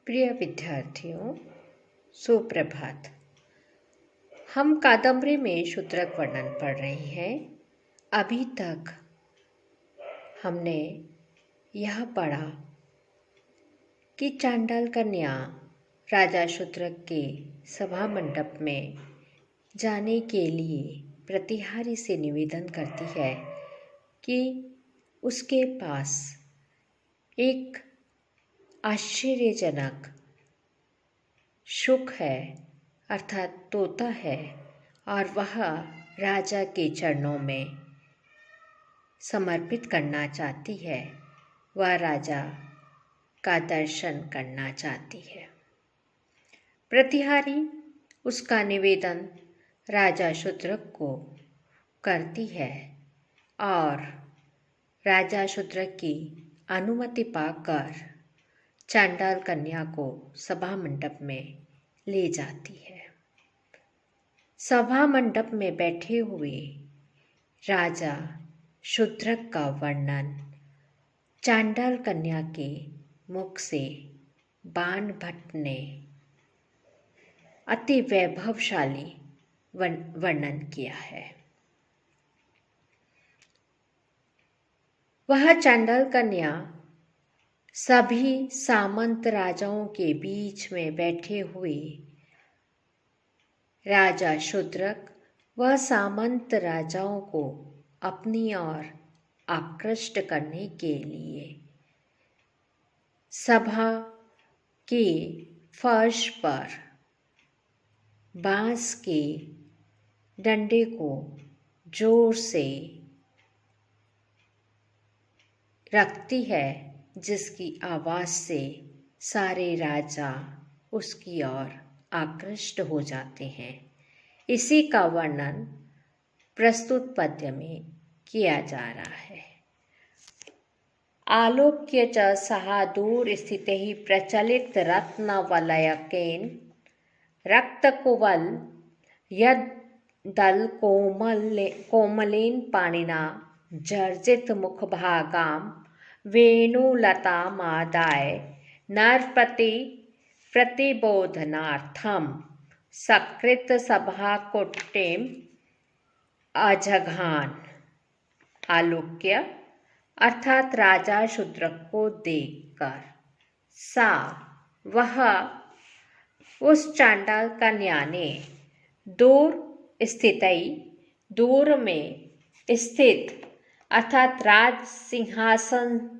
प्रिय विद्यार्थियों, सुप्रभात। हम कादम्बरी में शूद्रक वर्णन पढ़ रहे हैं। अभी तक हमने यह पढ़ा कि चांडाल कन्या राजा शूद्रक के सभा मंडप में जाने के लिए प्रतिहारी से निवेदन करती है कि उसके पास एक आश्चर्यजनक शुक है, अर्थात तोता है, और वह राजा के चरणों में समर्पित करना चाहती है। वह राजा का दर्शन करना चाहती है। प्रतिहारी उसका निवेदन राजा शूद्रक को करती है और राजा शूद्रक की अनुमति पाकर चांडाल कन्या को सभा मंडप में ले जाती है। सभा मंडप में बैठे हुए राजा शूद्रक का वर्णन चांडाल कन्या के मुख से बाण भट्ट ने अति वैभवशाली वर्णन किया है। वह चांडाल कन्या सभी सामंत राजाओं के बीच में बैठे हुए राजा शूद्रक व सामंत राजाओं को अपनी ओर आकृष्ट करने के लिए सभा के फर्श पर बांस के डंडे को जोर से रखती है, जिसकी आवाज़ से सारे राजा उसकी ओर आकृष्ट हो जाते हैं। इसी का वर्णन प्रस्तुत पद्य में किया जा रहा है। आलोक्य च सहा दूर स्थितैः प्रचलित रत्नवलयकेन रक्तकुवल यद्दल कोमलेन पाणिना जर्जित मुखभागां वेणुलतामादाय नरपति प्रतिबोधनार्थं सकृत सभाकुटीम् अजघान। आलोक्य अर्थात राजा शूद्रक को देखकर सा वह उस चांडाल कन्या ने दूर में स्थित अर्थात राज सिंहासन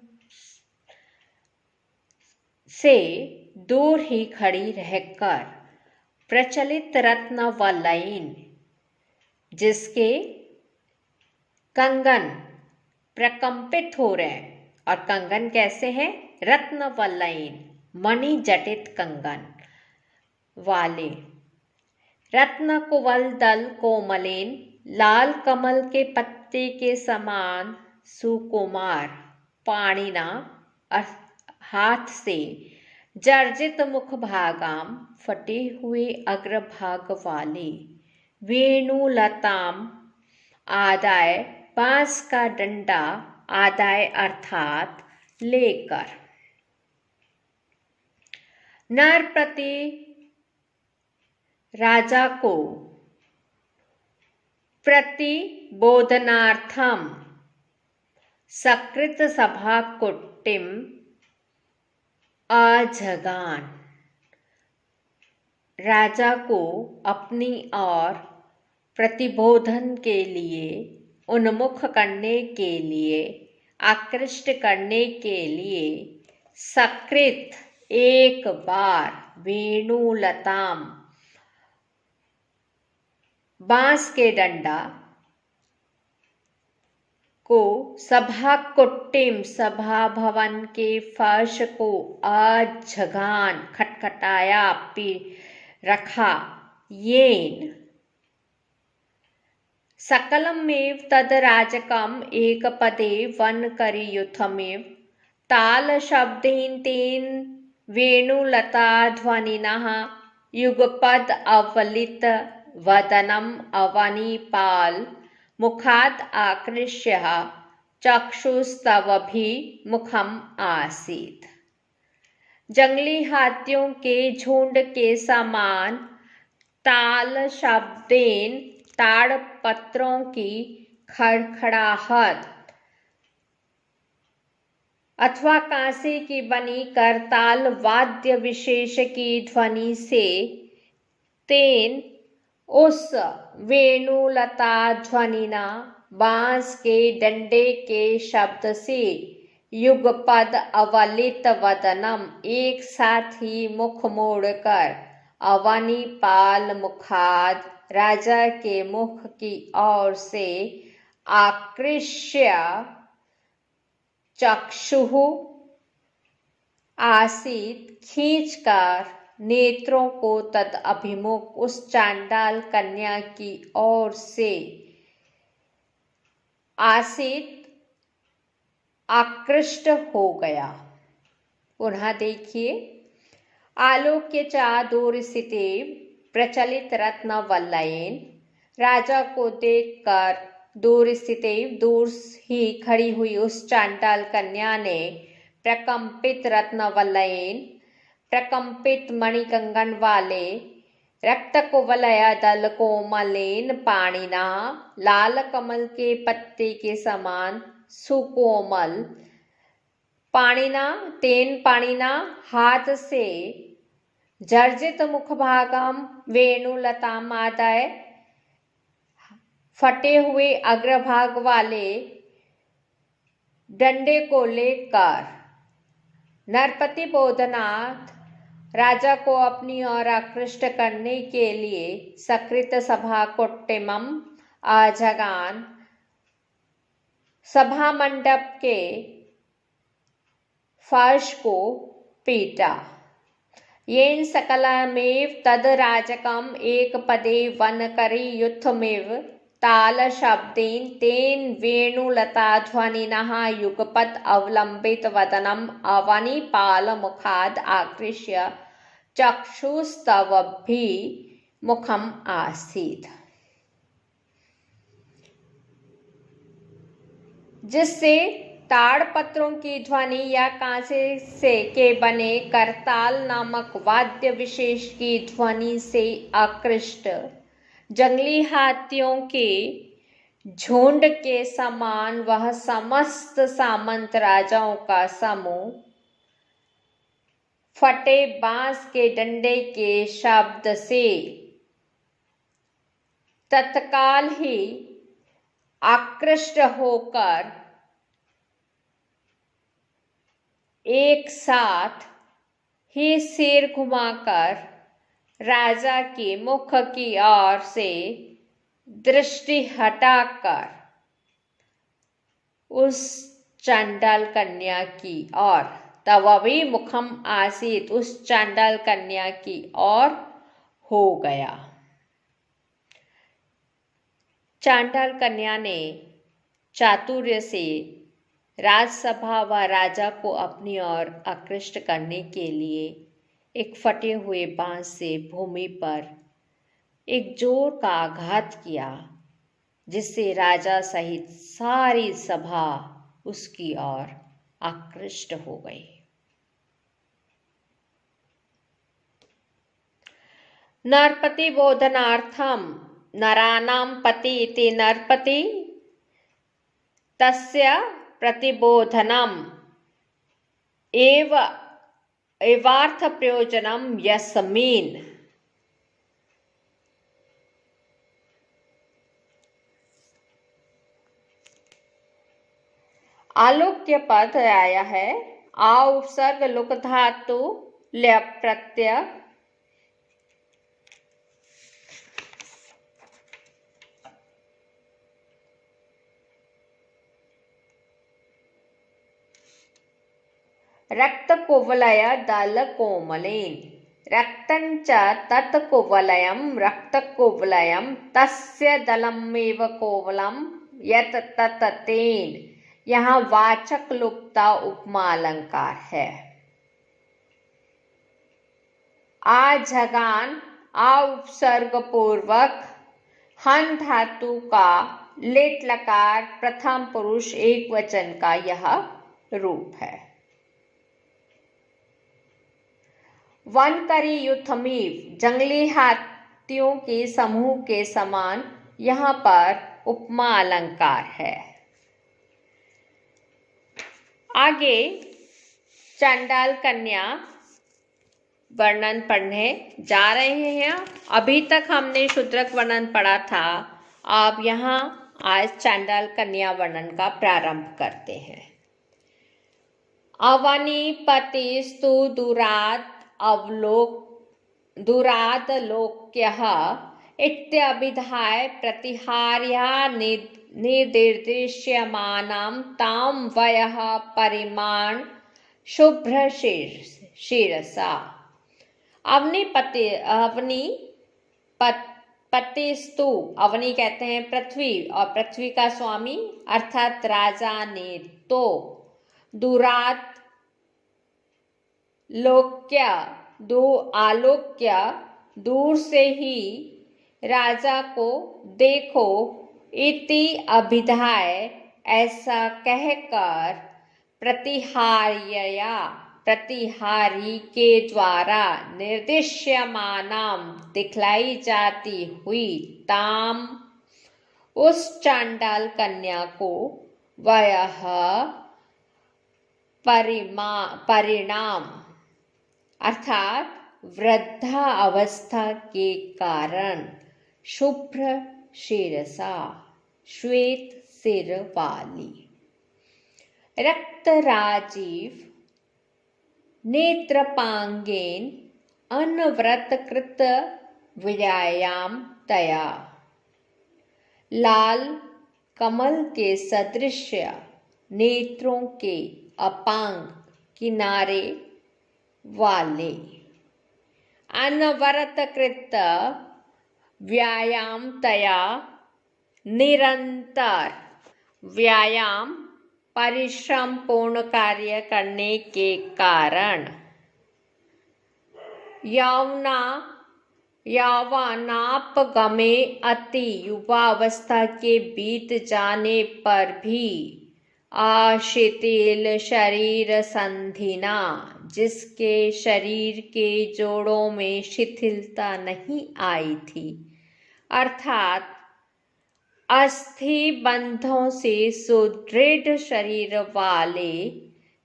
से दूर ही खड़ी रहकर प्रचलित रत्न वलयन, जिसके कंगन प्रकंपित हो रहे हैं। और कंगन कैसे हैं? रत्न वलयन, मणि जटित कंगन वाले। रत्न कुवल दल कोमलेन, लाल कमल के पत्ते के समान सुकुमार, पाणिना हाथ से, जर्जित मुख भागाम फटे हुए अग्रभाग वाले, वेणुलताम आदाय बांस का डंडा, आदाय अर्थात लेकर, नरपति राजा को प्रतिबोधनार्थम सकृत सभा कुटीम अजगान, राजा को अपनी ओर प्रतिबोधन के लिए, उन्मुख करने के लिए, आकृष्ट करने के लिए सकृत एक बार वेणुलताम बांस के डंडा को, सभा कुटीम सभा भवन के फर्श को, अजघान खटखटाया, रखा, येन सकलमेव तदराजकम एक पदे वन करियुथमेव ताल शब्देन तेन वेणुलता ध्वनिनः युगपद अवलित वदनम अवनीपाल मुखाद आकृष्य चक्षुस्तवभिमुखम आसीत्। जंगली हाथियों के झुंड के समान ताल शब्देन ताड़पत्रों की खड़खड़ाहट अथवा कांसे की बनी करताल वाद्य विशेष की ध्वनि से तेन उस वेणुलता ध्वनिना बांस के डंडे के शब्द से युगपद अवलित वदनम एक साथ ही मुख मोड़कर अवनीपाल मुखाद राजा के मुख की ओर से आकृष्य चक्षुः आसीत खींचकर नेत्रों को तद अभिमुख उस चांडाल कन्या की ओर से आसीत आकृष्ट हो गया। पुनः देखिए, आलोक्य चा दूर स्थिति प्रचलित रत्न वल्लयेन राजा को देखकर दूर ही खड़ी हुई उस चांडाल कन्या ने प्रकंपित रत्न वल्लयेन प्रकंपित मणिकंगन वाले रक्त कुवलय दल कोमलेन पाणिना लाल कमल के पत्ते के समान सुकोमल पाणिना हाथ से जर्जित मुखभागम वेणुलतामादय फटे हुए अग्रभाग वाले डंडे को लेकर नरपति बोधनाथ राजा को अपनी ओर आकृष्ट करने के लिए सकृत सभा कुट्टिमम आजगान सभा मंडप के फर्श को पीटा। येन सकलमेव तद राजकम एक पदे वन करी युद्धमेव ताल शब्देन तेन वेणुलता ध्वनिनः युगपत् अवलंबित वदनम अवनीपाल मुखाद आकृष्य चक्षुस्तवभि मुखम आसीत्, जिससे ताड़पत्रों की ध्वनि या कांसे से के बने करताल नामक वाद्य विशेष की ध्वनि से आकृष्ट जंगली हाथियों के झुंड के समान वह समस्त सामंत राजाओं का समूह फटे बांस के डंडे के शब्द से तत्काल ही आकृष्ट होकर एक साथ ही सिर घुमाकर राजा के मुख की ओर से दृष्टि हटाकर उस चांडाल कन्या की ओर तववी मुखम आसीत उस चांडाल कन्या की ओर हो गया। चांडाल कन्या ने चातुर्य से राजसभा व राजा को अपनी ओर आकृष्ट करने के लिए एक फटे हुए बांस से भूमि पर एक जोर का आघात किया, जिससे राजा सहित सारी सभा उसकी ओर आकृष्ट हो गई। नरपति बोधनार्थम नराणां पति इति नरपति तस्य प्रतिबोधनम एवार्थ प्रयोजनम यस्मिन् आलोक्य पद आया है। आ उपसर्ग लुक धातु ल्यप प्रत्यय रक्त कुवलय दल कोमलेन रक्तञ्च तत् कुवलयं रक्त कुवलयं तस्य दलमेव कोवलम यत् तत् तेन। यहाँ वाचक लुप्ता उपमा अलंकार है। आजगान आ उपसर्ग पूर्वक हन धातु का लेट लकार प्रथम पुरुष एक वचन का यह रूप है। वन करी युथमीव, जंगली हाथियों के समूह के समान यहाँ पर उपमा अलंकार है। आगे चांडाल कन्या वर्णन पढ़ने जा रहे हैं। अभी तक हमने शूद्रक वर्णन पढ़ा था, अब यहाँ आज चांडाल कन्या वर्णन का प्रारंभ करते हैं। अवनीपतिस्तु दुरादलोक्यः इत्यभिधाय प्रतिहार्या निर्दिश्यमानां तां वयः परिमाण शुभ्रशिरसा। अवनीपतिस्तु, अवनी कहते हैं पृथ्वी, और पृथ्वी का स्वामी अर्थात राजा ने तो आलोक्य दूर से ही राजा को देखो, इति अभिधाय ऐसा कहकर, प्रतिहारी के द्वारा निर्दिश्यमानाम दिखलाई जाती हुई ताम उस चांडाल कन्या को वयः परिणाम अर्थात वृद्धा अवस्था के कारण शुभ्र शिरसा श्वेत सिर वाली रक्त राजीव नेत्रपांगेन अनवरत कृत व्यायाम तया लाल कमल के सदृश नेत्रों के अपांग किनारे वाले अनवरत कृत व्यायाम तया निरंतर व्यायाम परिश्रम पूर्ण कार्य करने के कारण यौवनापगमे अति युवावस्था के बीत जाने पर भी अशिथिल शरीर संधिना, जिसके शरीर के जोड़ों में शिथिलता नहीं आई थी, अर्थात अस्थि बंधों से सुदृढ़ शरीर वाले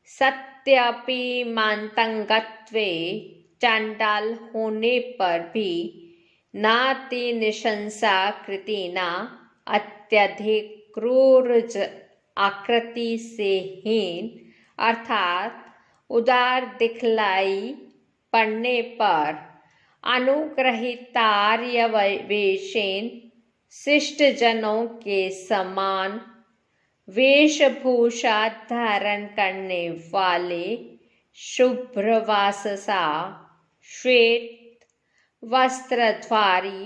सत्यपि मातंगत्वे चांडाल होने पर भी नाति निशंसा कृतिना अत्यधिक क्रूर आकृति से हीन अर्थात उदार दिखलाई पड़ने पर अनुग्रहितार्यवेशेन शिष्ट जनों के समान वेशभूषा धारण करने वाले शुभ्रवाससा श्वेत वस्त्रधारी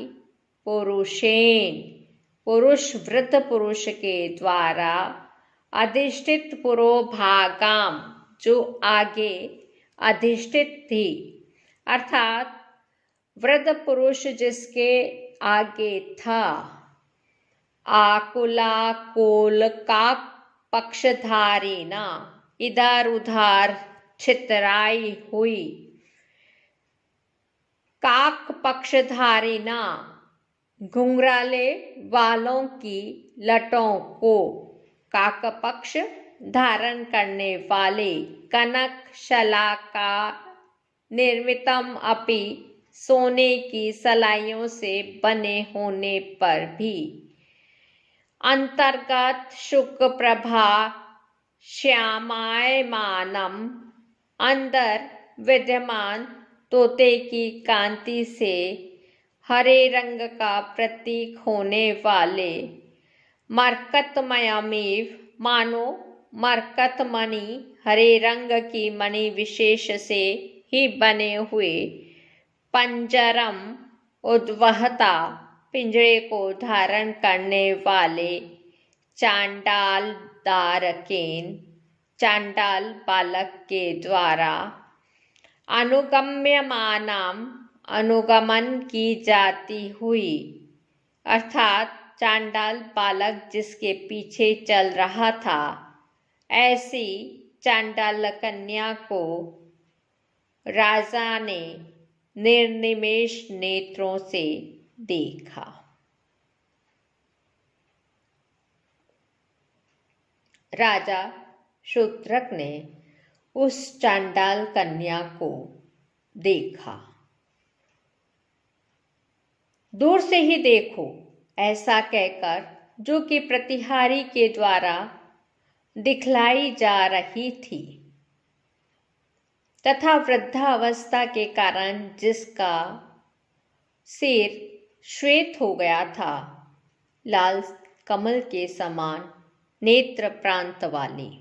वृद्ध पुरुष के द्वारा अधिष्ठित पुरोभागाम, जो आगे अधिष्ठित थी, अर्थात वृद्ध पुरुष जिसके आगे था, आकुला कोल काक पक्षधारी ना, इधर उधर छितराई हुई काक पक्षधारी ना, घुंघराले वालों की लटों को काक पक्ष धारण करने वाले कनक शलाका निर्मितम अपि, सोने की सलाइयों से बने होने पर भी अंतर्गत शुक्ल प्रभा श्यामायमानम, अंदर विद्यमान तोते की कांति से हरे रंग का प्रतीक होने वाले मरकतमयमेव, मानो मरकत मणि हरे रंग की मणि विशेष से ही बने हुए पंजरम उद्वहता, पिंजरे को धारण करने वाले चांडाल बालक के द्वारा अनुगम्यमानाम, अनुगमन की जाती हुई, अर्थात चांडाल बालक जिसके पीछे चल रहा था, ऐसी चांडाल कन्या को राजा ने निर्निमेष नेत्रों से देखा। राजा शूद्रक ने उस चांडाल कन्या को देखा। दूर से ही देखो, ऐसा कहकर, जो कि प्रतिहारी के द्वारा दिखलाई जा रही थी तथा वृद्धावस्था के कारण जिसका सिर श्वेत हो गया था, लाल कमल के समान नेत्र प्रांत वाली,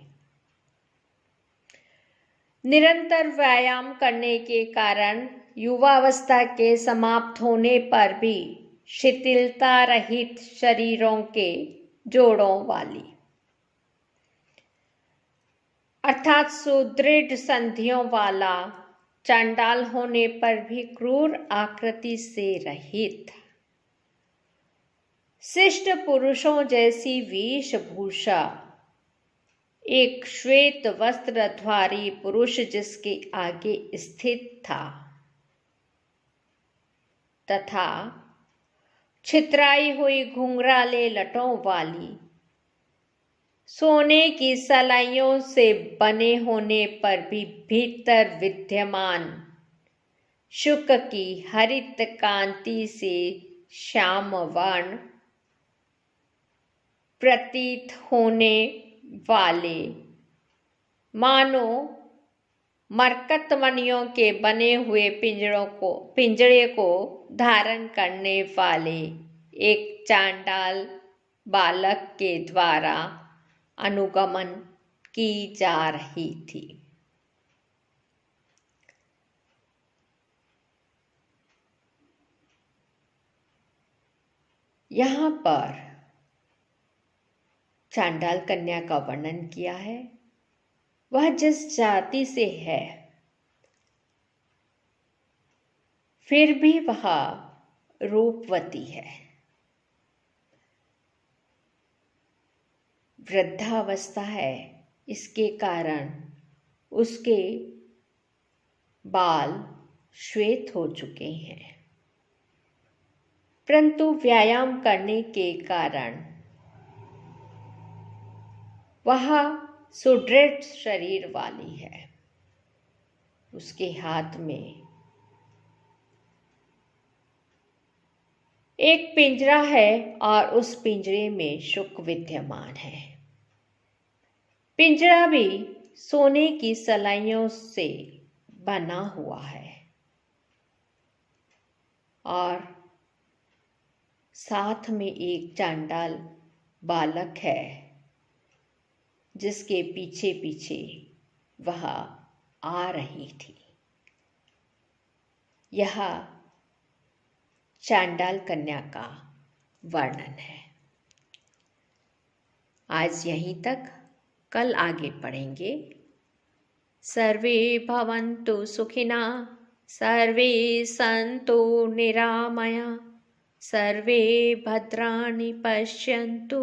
निरंतर व्यायाम करने के कारण युवावस्था के समाप्त होने पर भी शिथिलता रहित शरीरों के जोड़ों वाली, अर्थात सुदृढ़ संधियों वाला, चांडाल होने पर भी क्रूर आकृति से रहित, शिष्ट पुरुषों जैसी वेशभूषा, एक श्वेत वस्त्रधारी पुरुष जिसके आगे स्थित था तथा छितराई हुई घुंघराले लटों वाली, सोने की सलाइयों से बने होने पर भी भीतर विद्यमान शुक की हरित कांति से श्याम वर्ण प्रतीत होने वाले, मानो मरकत मणियों के बने हुए पिंजरे को धारण करने वाले एक चांडाल बालक के द्वारा अनुगमन की जा रही थी। यहाँ पर चांडाल कन्या का वर्णन किया है। वह जिस जाति से है, फिर भी वह रूपवती है। वृद्धावस्था है, इसके कारण उसके बाल श्वेत हो चुके हैं, परंतु व्यायाम करने के कारण वह सुदृढ़ शरीर वाली है। उसके हाथ में एक पिंजरा है और उस पिंजरे में शुक विद्यमान है। पिंजरा भी सोने की सलाइयों से बना हुआ है और साथ में एक चांडाल बालक है जिसके पीछे पीछे वह आ रही थी। यह चांडाल कन्या का वर्णन है। आज यहीं तक, कल आगे पढ़ेंगे। सर्वे भवन्तु सुखिनः, सर्वे सन्तु निरामया, सर्वे भद्राणि पश्यन्तु,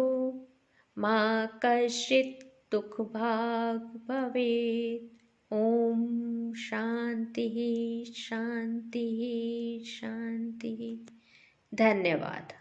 मा कश्चित् दुःखभाग् भवेत्। ओम शांति शांति शांति। धन्यवाद।